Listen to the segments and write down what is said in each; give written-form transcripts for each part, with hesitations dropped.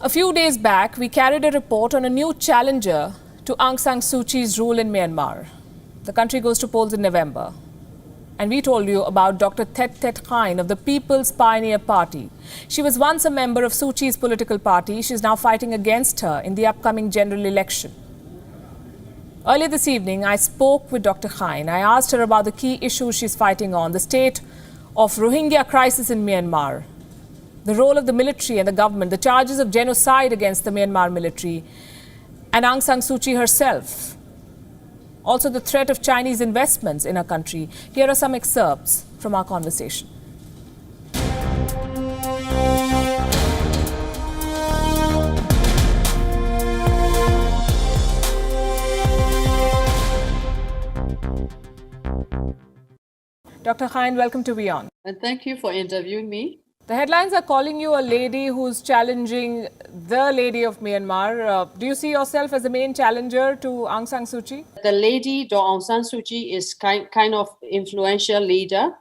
A few days back, we carried a report on a new challenger to Aung San Suu Kyi's rule in Myanmar. The country goes to polls in November. And we told you about Dr. Thet Thet Khine of the People's Pioneer Party. She was once a member of Suu Kyi's political party. She's now fighting against her in the upcoming general election. Earlier this evening, I spoke with Dr. Khine. I asked her about the key issues she's fighting on, the state of Rohingya crisis in Myanmar, the role of the military and the government, the charges of genocide against the Myanmar military, and Aung San Suu Kyi herself. Also the threat of Chinese investments in our country. Here are some excerpts from our conversation. Dr. Khine, welcome to Beyond. And thank you for interviewing me. The headlines are calling you a lady who's challenging the lady of Myanmar. Do you see yourself as the main challenger to Aung San Suu Kyi? The lady, Aung San Suu Kyi, is kind of influential leader.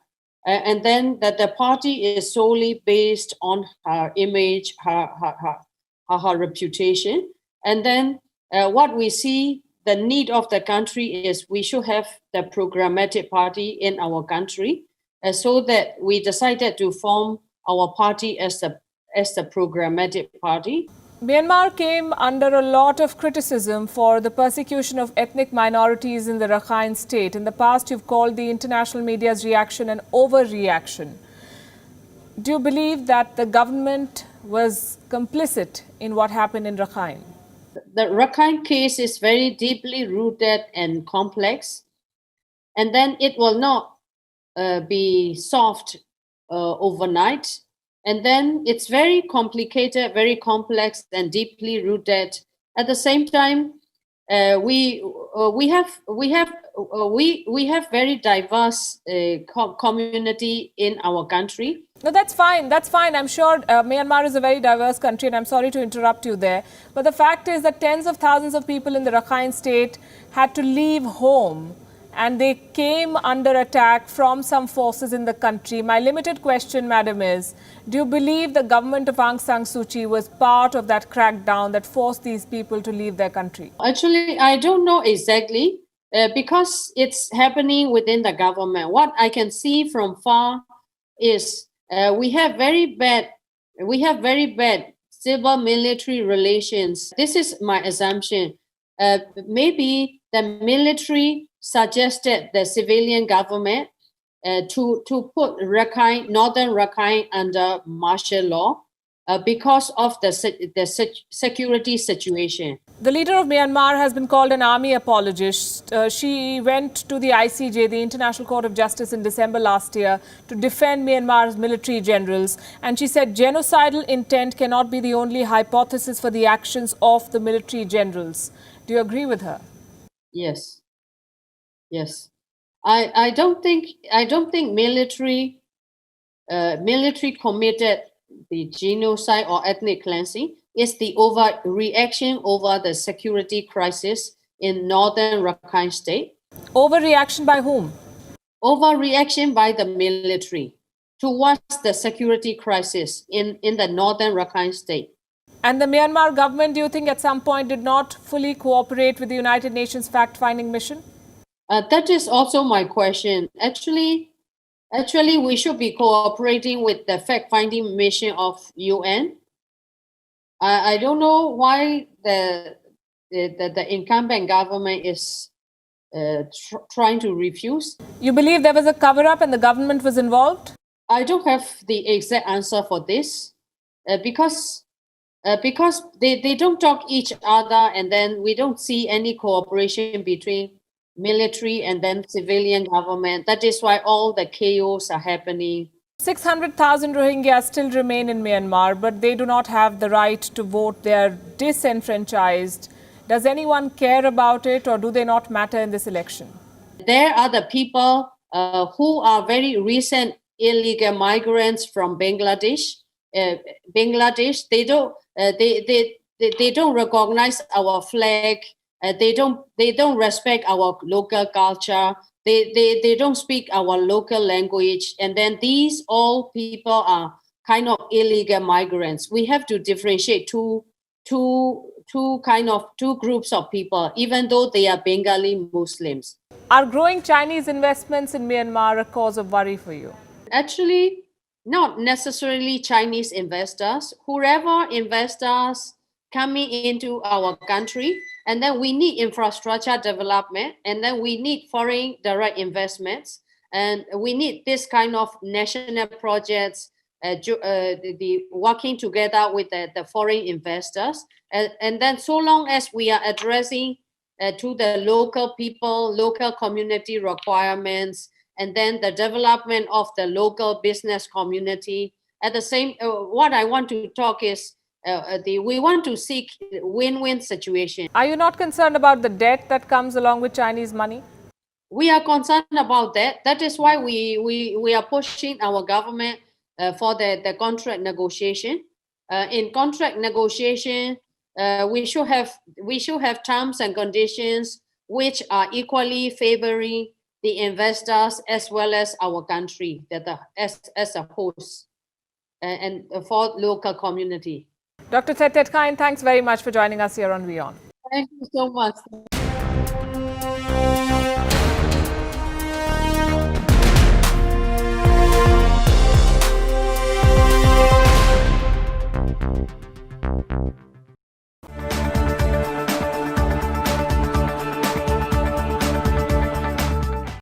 And then that the party is solely based on her image, her reputation. And then what we see, the need of the country is we should have the programmatic party in our country. So that we decided to form our party as the programmatic party. Myanmar came under a lot of criticism for the persecution of ethnic minorities in the Rakhine state. In the past, you've called the international media's reaction an overreaction. Do you believe that the government was complicit in what happened in Rakhine? The Rakhine case is very deeply rooted and complex, and then it will not be solved overnight. And then it's very complicated, very complex, and deeply rooted. At the same time, we have very diverse community in our country. No, that's fine. That's fine. I'm sure Myanmar is a very diverse country, and I'm sorry to interrupt you there. But the fact is that tens of thousands of people in the Rakhine state had to leave home, and they came under attack from some forces in the country. My limited question, madam, is, do you believe the government of Aung San Suu Kyi was part of that crackdown that forced these people to leave their country? Actually, I don't know exactly because it's happening within the government. What I can see from far is we have very bad civil military relations. This is my assumption. Maybe the military suggested the civilian government to put northern Rakhine under martial law because of the security situation. The leader of Myanmar has been called an army apologist. She went to the ICJ, the International Court of Justice, in December last year to defend Myanmar's military generals. And she said genocidal intent cannot be the only hypothesis for the actions of the military generals. Do you agree with her? Yes. Yes, I don't think military committed the genocide or ethnic cleansing. It's the overreaction over the security crisis in northern Rakhine state. Overreaction by whom? Overreaction by the military towards the security crisis in the northern Rakhine state. And the Myanmar government, do you think at some point did not fully cooperate with the United Nations fact-finding mission? That is also my question. Actually, we should be cooperating with the fact-finding mission of UN. I don't know why the incumbent government is trying to refuse. You believe there was a cover-up and the government was involved? I don't have the exact answer for this because they don't talk each other, and then we don't see any cooperation between military and then civilian government. That is why all the chaos are happening. 600,000 Rohingya still remain in Myanmar, but they do not have the right to vote. They are disenfranchised. Does anyone care about it, or do they not matter in this election? There are the people who are very recent illegal migrants from Bangladesh. They don't recognize our flag. They don't respect our local culture. They don't speak our local language. And then these all people are kind of illegal migrants. We have to differentiate two two groups of people, even though they are Bengali Muslims. Are growing Chinese investments in Myanmar a cause of worry for you? Actually, not necessarily Chinese investors. Whoever investors coming into our country, and then we need infrastructure development, and then we need foreign direct investments, and we need this kind of national projects, the working together with the foreign investors, and then so long as we are addressing to the local people, local community requirements, and then the development of the local business community. At the same, what I want to talk is we want to seek win-win situation. Are you not concerned about the debt that comes along with Chinese money? We are concerned about that. That is why we are pushing our government for the contract negotiation. In contract negotiation, we should have terms and conditions which are equally favoring the investors as well as our country as a host and for local community. Dr. Thet Thet Khine, thanks very much for joining us here on WION. Thank you so much.